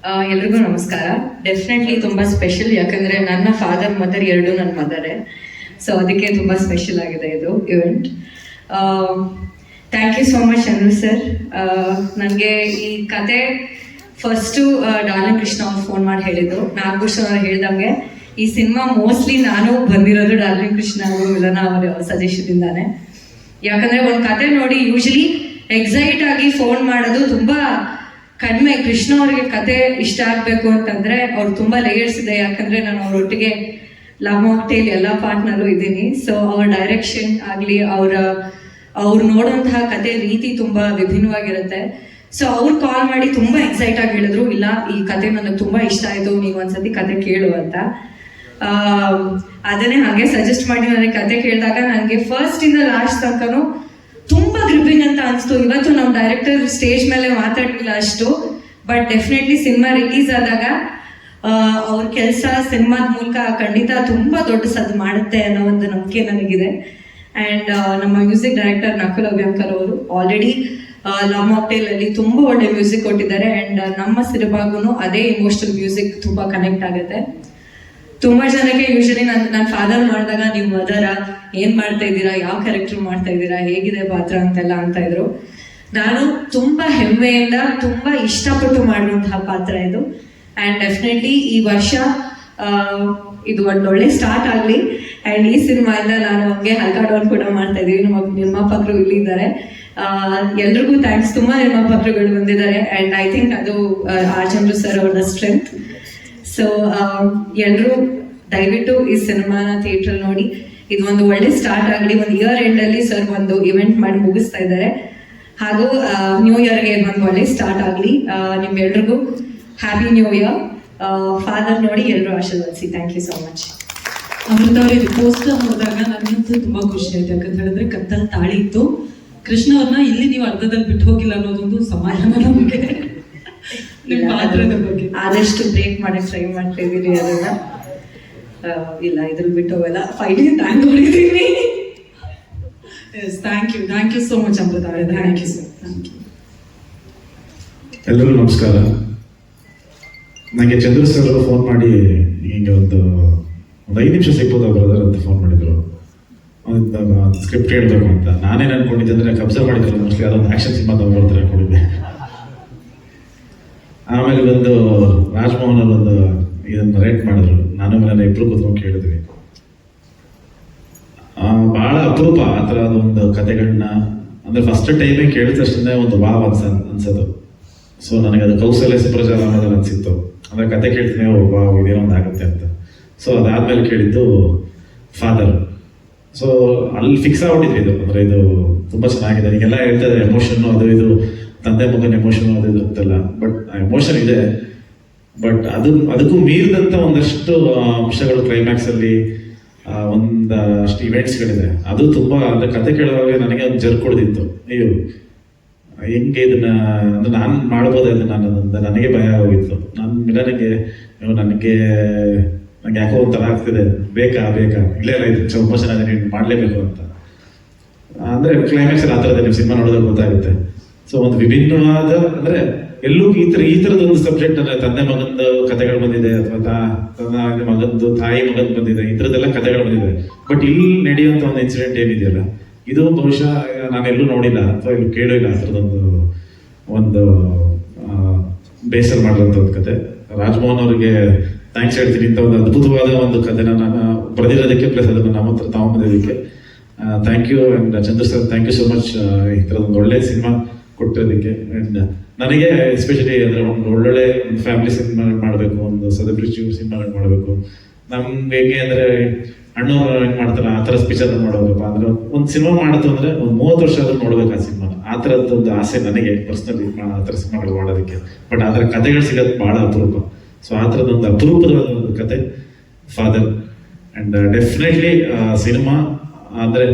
ಎಲ್ರಿಗೂ ನಮಸ್ಕಾರ. ಡೆಫಿನೆಟ್ಲಿ ತುಂಬ ಸ್ಪೆಷಲ್, ಯಾಕಂದರೆ ನನ್ನ ಫಾದರ್ ಮದರ್ ಎರಡೂ ನನ್ನ ಮದರೇ. ಸೊ ಅದಕ್ಕೆ ತುಂಬ ಸ್ಪೆಷಲ್ ಆಗಿದೆ ಇದು event. Thank you so much Chandru sir. ನನಗೆ ಈ ಕತೆ ಫಸ್ಟು ಡಾರ್ಲಿಂಗ್ ಕೃಷ್ಣ ಅವ್ರು ಫೋನ್ ಮಾಡಿ ಹೇಳಿದ್ರು. ನಾಗಭೂಷಣ್ ಅವ್ರು ಹೇಳ್ದಂಗೆ ಈ ಸಿನಿಮಾ ಮೋಸ್ಟ್ಲಿ ನಾನು ಬಂದಿರೋದು ಡಾರ್ಲಿಂಗ್ ಕೃಷ್ಣ ಅವರು ವಿಲನ ಅವರ ಸಜೆಷನಿಂದಾನೆ. ಯಾಕಂದರೆ ಒಂದು ಕತೆ ನೋಡಿ ಯೂಶಲಿ ಎಕ್ಸೈಟ್ ಆಗಿ ಫೋನ್ ಮಾಡೋದು ತುಂಬ ಕಡಿಮೆ. ಕೃಷ್ಣ ಅವ್ರಿಗೆ ಕತೆ ಇಷ್ಟ ಆಗಬೇಕು ಅಂತಂದರೆ ಅವ್ರು ತುಂಬ ಲೇಯರ್ಸ್ ಇದೆ. ಯಾಕಂದರೆ ನಾನು ಅವರೊಟ್ಟಿಗೆ ಲವ್ ಮಾಕ್ಟೇಲ್ ಎಲ್ಲ ಪಾರ್ಟ್ನಲ್ಲೂ ಇದ್ದೀನಿ. ಸೊ ಅವ್ರ ಡೈರೆಕ್ಷನ್ ಆಗಲಿ, ಅವ್ರು ನೋಡೋಂತಹ ಕತೆ ರೀತಿ ತುಂಬ ವಿಭಿನ್ನವಾಗಿರುತ್ತೆ. ಸೊ ಅವ್ರು ಕಾಲ್ ಮಾಡಿ ತುಂಬ ಎಕ್ಸೈಟ್ ಆಗಿ ಹೇಳಿದ್ರು, ಇಲ್ಲ ಈ ಕತೆ ನನಗೆ ತುಂಬ ಇಷ್ಟ ಆಯಿತು, ನೀವು ಒಂದ್ಸತಿ ಕತೆ ಕೇಳು ಅಂತ. ಅದನ್ನೇ ಹಾಗೆ ಸಜೆಸ್ಟ್ ಮಾಡಿ ನನಗೆ ಕತೆ ಕೇಳಿದಾಗ ನನಗೆ ಫಸ್ಟ್ ಇಂದ ಲಾಸ್ಟ್ ತನಕನೂ ತುಂಬ ಗ್ರಿಪ್ಪಿಂಗ್ ಅಂತ ಅನಿಸ್ತು. ಇವತ್ತು ನಮ್ಮ ಡೈರೆಕ್ಟರ್ ಸ್ಟೇಜ್ ಮೇಲೆ ಮಾತಾಡಲಿಲ್ಲ ಅಷ್ಟು, ಬಟ್ ಡೆಫಿನೆಟ್ಲಿ ಸಿನಿಮಾ ರಿಲೀಸ್ ಆದಾಗ ಅವ್ರ ಕೆಲಸ ಸಿನಿಮಾದ ಮೂಲಕ ಖಂಡಿತ ತುಂಬ ದೊಡ್ಡ ಸದ್ದು ಮಾಡುತ್ತೆ ಅನ್ನೋ ಒಂದು ನಂಬಿಕೆ ನನಗಿದೆ. ಆ್ಯಂಡ್ ನಮ್ಮ ಮ್ಯೂಸಿಕ್ ಡೈರೆಕ್ಟರ್ ನಕುಲ್ ಅಭ್ಯಂಕರ್ ಅವರು ಆಲ್ರೆಡಿ ಲವ್ ಮಾಕ್ಟೇಲ್ ಅಲ್ಲಿ ತುಂಬ ಒಳ್ಳೆ ಮ್ಯೂಸಿಕ್ ಕೊಟ್ಟಿದ್ದಾರೆ. ಆ್ಯಂಡ್ ನಮ್ಮ ಸಿನಿಮಾಗೂ ಅದೇ ಇಮೋಷನಲ್ ಮ್ಯೂಸಿಕ್ ತುಂಬ ಕನೆಕ್ಟ್ ಆಗುತ್ತೆ. ತುಂಬ ಜನಕ್ಕೆ ಯೂಶಲಿ ನನ್ನ ಫಾದರ್ ಮಾಡಿದಾಗ ನೀವು ಮದರ ಏನು ಮಾಡ್ತಾ ಇದ್ದೀರಾ, ಯಾವ ಕ್ಯಾರೆಕ್ಟರ್ ಮಾಡ್ತಾ ಇದ್ದೀರಾ, ಹೇಗಿದೆ ಪಾತ್ರ ಅಂತೆಲ್ಲ ಅಂತ ಇದ್ರು. ನಾನು ತುಂಬ ಹೆಮ್ಮೆಯಿಂದ ತುಂಬ ಇಷ್ಟಪಟ್ಟು ಮಾಡಿರುವಂತಹ ಪಾತ್ರ ಇದು. ಆ್ಯಂಡ್ ಡೆಫಿನೆಟ್ಲಿ ಈ ವರ್ಷ ಇದು ಒಂದು ಒಳ್ಳೆ ಸ್ಟಾರ್ಟ್ ಆಗಲಿ. ಆ್ಯಂಡ್ ಈ ಸಿನಿಮಾಯಿಂದ ನಾನು ಹಂಗೆ ಹಲ್ಕಾಡೋನ್ ಕೂಡ ಮಾಡ್ತಾ ಇದ್ದೀವಿ. ನಮ್ಮ ನಿರ್ಮಾಪಕರು ಇಲ್ಲಿದ್ದಾರೆ. ಎಲ್ರಿಗೂ ಥ್ಯಾಂಕ್ಸ್. ತುಂಬ ನಿರ್ಮಾಪಕರುಗಳು ಬಂದಿದ್ದಾರೆ. ಆ್ಯಂಡ್ ಐ ಥಿಂಕ್ ಅದು ಚಂದ್ರು ಸರ್ ಅವ್ರ ಸ್ಟ್ರೆಂತ್. ಸೊ ಎಲ್ಲರೂ ದಯವಿಟ್ಟು ಈ ಸಿನಿಮಾನ ಥಿಯೇಟ್ರಲ್ಲಿ ನೋಡಿ. ಇದು ಒಂದು ಒಳ್ಳೆ ಸ್ಟಾರ್ಟ್ ಆಗಲಿ. ಒಂದು ಇಯರ್ ಎಂಡಲ್ಲಿ ಸರ್ ಒಂದು ಇವೆಂಟ್ ಮಾಡಿ ಮುಗಿಸ್ತಾ ಇದ್ದಾರೆ. ಹಾಗೂ ನ್ಯೂ ಇಯರ್ಗೆ ಒಂದು ಒಳ್ಳೆ ಸ್ಟಾರ್ಟ್ ಆಗಲಿ. ನಿಮ್ಗೆಲ್ರಿಗೂ ಹ್ಯಾಪಿ ನ್ಯೂ ಇಯರ್. ಫಾದರ್ ನೋಡಿ ಎಲ್ಲರೂ ಆಶೀರ್ವದಿಸಿ. Thank you so much. Amrutha ಅವರೇ, ಪೋಸ್ಟರ್ ನೋಡಿದಾಗ ನನಗಂತೂ ತುಂಬಾ ಖುಷಿ ಆಯ್ತು. ಯಾಕಂತ ಹೇಳಿದ್ರೆ ಕತ್ತಲ್ ತಾಳಿ ಇತ್ತು. ಕೃಷ್ಣ ಅವ್ರನ್ನ ಇಲ್ಲಿ ನೀವು ಅರ್ಧದಲ್ಲಿ ಬಿಟ್ಟು ಹೋಗಿಲ್ಲ ಅನ್ನೋದೊಂದು ಸಮಾಧಾನ ನಮಗೆ. ನಿಮ್ಮ ಪಾತ್ರದ ಬಗ್ಗೆ ಆದಷ್ಟು ಬ್ರೇಕ್ ಮಾಡಕ್ಕೆ ಟ್ರೈ ಮಾಡ್ತಾ ಇದ್ದೀರಿ. ಅದನ್ನ ಇಲ್ಲ ಇದ್ರಲ್ಲಿ ಬಿಟ್ಟು ಹೋಗಲ್ಲ. ಫೈಟಿಂಗ್ ಥ್ಯಾಂಕ್ ಮಾಡಿದ್ದೀನಿ. Thank you so much Amrutha ಅವರೇ. Thank you sir. Thank you. ಎಲ್ಲರಿಗೂ ನಮಸ್ಕಾರ. ನನಗೆ ಚಂದ್ರ ಸರ್ ಫೋನ್ ಮಾಡಿ ಹಿಂಗೆ ಒಂದು 5 ನಿಮಿಷ ಸಿಗ್ಬೋದಾ ಬ್ರದರ್ ಅಂತ ಫೋನ್ ಮಾಡಿದ್ರು. ಒಂದು ಸ್ಕ್ರಿಪ್ಟ್ ಹೇಳ್ಬೇಕು ಅಂತ. ನಾನೇನು ಅನ್ಕೊಂಡಿದ್ದೆ ಅಂದರೆ ಅಬ್ಸರ್ವ್ ಮಾಡಿದ್ರು, ಮೋಸ್ಟ್ಲಿ ಅದೊಂದು ಆ್ಯಕ್ಷನ್ ಸಿನಿಮಾ ತಗೊಂಡ್ಬರ್ತಾರೆ ಅನ್ಕೊಂಡಿದ್ದೆ. ಆಮೇಲೆ ಬಂದು ರಾಜ್ಮೋಹನ್ ಅವರು ಒಂದು ಇದನ್ನು ರೇಟ್ ಮಾಡಿದ್ರು. ನಾನು ಮೇಲೆ ಇಬ್ಬರು ಕೂತ್ಕೊಂಡು ಕೇಳಿದ್ವಿ. ಭಾಳ ಅಪರೂಪ ಆ ಥರ ಒಂದು ಕತೆಗಳನ್ನ, ಅಂದರೆ ಫಸ್ಟ್ ಟೈಮೇ ಕೇಳಿದ ತಕ್ಷಣ ಒಂದು ವಾವ್ ಅನ್ಸೋದು. ಸೊ ನನಗೆ ಅದು ಕೌಶಲ್ಯ ಸುಪ್ರಜಾಲ ಅನ್ನೋದು ಅನಿಸಿತ್ತು. ಅಂದರೆ ಕತೆ ಕೇಳ್ತೀನಿ, ವಾವ್ ಇದೇನೋ ಒಂದು ಆಗುತ್ತೆ ಅಂತ. ಸೊ ಅದಾದಮೇಲೆ ಕೇಳಿದ್ದು ಫಾದರ್. ಸೊ ಅಲ್ಲಿ ಫಿಕ್ಸ್ ಆಗ್ಬಿಟ್ಟಿದ್ವಿ ಇದು. ಅಂದರೆ ಇದು ತುಂಬ ಚೆನ್ನಾಗಿದೆ. ಈಗೆಲ್ಲ ಹೇಳ್ತಾರೆ ಎಮೋಷನ್ನು ಅದು ಇದು, ತಂದೆ ಮಗನ ಎಮೋಷನ್ ಅದು ಇದು ಅಂತೆಲ್ಲ. ಬಟ್ ಆ ಎಮೋಷನ್ ಇದೆ, ಬಟ್ ಅದಕ್ಕೂ ಮೀರಿದಂಥ ಒಂದಷ್ಟು ಅಂಶಗಳು ಕ್ಲೈಮ್ಯಾಕ್ಸಲ್ಲಿ, ಒಂದಷ್ಟು ಇವೆಂಟ್ಸ್ಗಳಿದೆ. ಅದು ತುಂಬ ಅಂದರೆ ಕತೆ ಕೇಳುವಾಗ ನನಗೆ ಒಂದು ಜರ್ಕ್ ಹೊಡೆದಿತ್ತು. ಅಯ್ಯೋ ಹೆಂಗೆ ಇದನ್ನ ಅಂದರೆ ನಾನು ಮಾಡ್ಬೋದೇ ಅದು ನನಗೆ ಭಯ ಹೋಗಿತ್ತು. ನನಗೆ ಯಾಕೋ ಒಂಥರ ಆಗ್ತಿದೆ, ಬೇಕಾ ಇಲ್ಲ ಇದು ತುಂಬ ಚೆನ್ನಾಗಿದೆ, ನೀವು ಮಾಡಲೇಬೇಕು ಅಂತ. ಅಂದರೆ ಕ್ಲೈಮ್ಯಾಕ್ಸಲ್ಲಿ ಆ ಥರದ್ದು ನೀವು ಸಿನಿಮಾ ನೋಡೋದಾಗ ಗೊತ್ತಾಗುತ್ತೆ. ಸೊ ಒಂದು ವಿಭಿನ್ನವಾದ, ಅಂದರೆ ಎಲ್ಲೂ ಈ ಥರದೊಂದು ಸಬ್ಜೆಕ್ಟ್, ಅಂದರೆ ತಂದೆ ಮಗಂದು ಕಥೆಗಳು ಬಂದಿದೆ, ಅಥವಾ ಮಗಂದು ತಾಯಿ ಮಗಂದು ಬಂದಿದೆ, ಈ ಥರದ್ದೆಲ್ಲ ಕಥೆಗಳು ಬಂದಿದೆ. ಬಟ್ ಇಲ್ಲಿ ನಡೆಯುವಂಥ ಒಂದು ಇನ್ಸಿಡೆಂಟ್ ಏನಿದೆಯಲ್ಲ, ಇದು ಬಹುಶಃ ನಾನೆಲ್ಲೂ ನೋಡಿಲ್ಲ ಅಥವಾ ಎಲ್ಲೂ ಕೇಳಿಲ್ಲ. ಆ ಥರದೊಂದು ಬೇಸರ ಮಾಡಿರೋಂಥ ಒಂದು ಕತೆ. ರಾಜ್ಮೋಹನ್ ಅವರಿಗೆ ಥ್ಯಾಂಕ್ಸ್ ಹೇಳ್ತೀನಿ. ಇಂಥ ಒಂದು ಅದ್ಭುತವಾದ ಒಂದು ಕಥೆನ ನಾನು ಬರೆದಿರೋದಕ್ಕೆ, ಪ್ಲಸ್ ಅದನ್ನು ನಮ್ಮ ಹತ್ರ ತಗೊಂಬಂದಿದ್ದಕ್ಕೆ thank you. And Chandra sir, thank you so much ಈ ಥರದೊಂದು ಒಳ್ಳೆ ಸಿನಿಮಾ ಕೊಟ್ಟಿರೋದಕ್ಕೆ. ಆ್ಯಂಡ್ ನನಗೆ ಎಸ್ಪೆಷಲಿ ಅಂದರೆ ಒಂದು ಒಳ್ಳೊಳ್ಳೆ ಒಂದು ಫ್ಯಾಮಿಲಿ ಸಿನಿಮಾ ಮಾಡಬೇಕು, ಒಂದು ಸೆಲೆಬ್ರಿಟಿ ಸಿನಿಮಾಗಳು ಮಾಡಬೇಕು. ನಮ್ಗೆ ಹೇಗೆ ಅಂದರೆ ಅಣ್ಣವ್ರು ಹೆಂಗೆ ಮಾಡ್ತಾರೆ ಆ ಥರ ಪಿಕ್ಚರ್ ಮಾಡೋದಪ್ಪ ಅಂದರೆ, ಒಂದು ಸಿನಿಮಾ ಮಾಡಿತು ಅಂದರೆ ಒಂದು 30 ವರ್ಷ ಆದ್ರೂ ನೋಡ್ಬೇಕು ಆ ಸಿನಿಮಾ. ಆ ಥರದ್ದೊಂದು ಆಸೆ ನನಗೆ ಪರ್ಸ್ನಲಿ, ಆ ಥರ ಸಿನಿಮಾಗಳು ಮಾಡೋದಕ್ಕೆ. ಬಟ್ ಆ ಥರ ಕಥೆಗಳು ಸಿಗೋದು ಭಾಳ ಅಪರೂಪ. ಸೊ ಆ ಥರದ್ದೊಂದು ಅಪರೂಪದ ಒಂದು ಕತೆ ಫಾದರ್. ಆ್ಯಂಡ್ ಡೆಫಿನೆಟ್ಲಿ ಸಿನಿಮಾ ಅಂದರೆ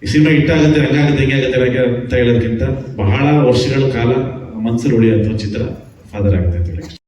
ಈ ಸಿನಿಮಾ ಹಿಟ್ಟಾಗುತ್ತೆ, ಹಂಗಾಗುತ್ತೆ ಹಿಂಗಾಗುತ್ತೆ ಅಂತ ಹೇಳೋದಕ್ಕಿಂತ ಬಹಳ ವರ್ಷಗಳ ಕಾಲ ಮನಸ್ಸಲ್ಲಿ ಉಳಿಯುವಂಥ ಚಿತ್ರ ಫಾದರ್ ಆಗುತ್ತೆ ಅಂತ ಹೇಳಿ.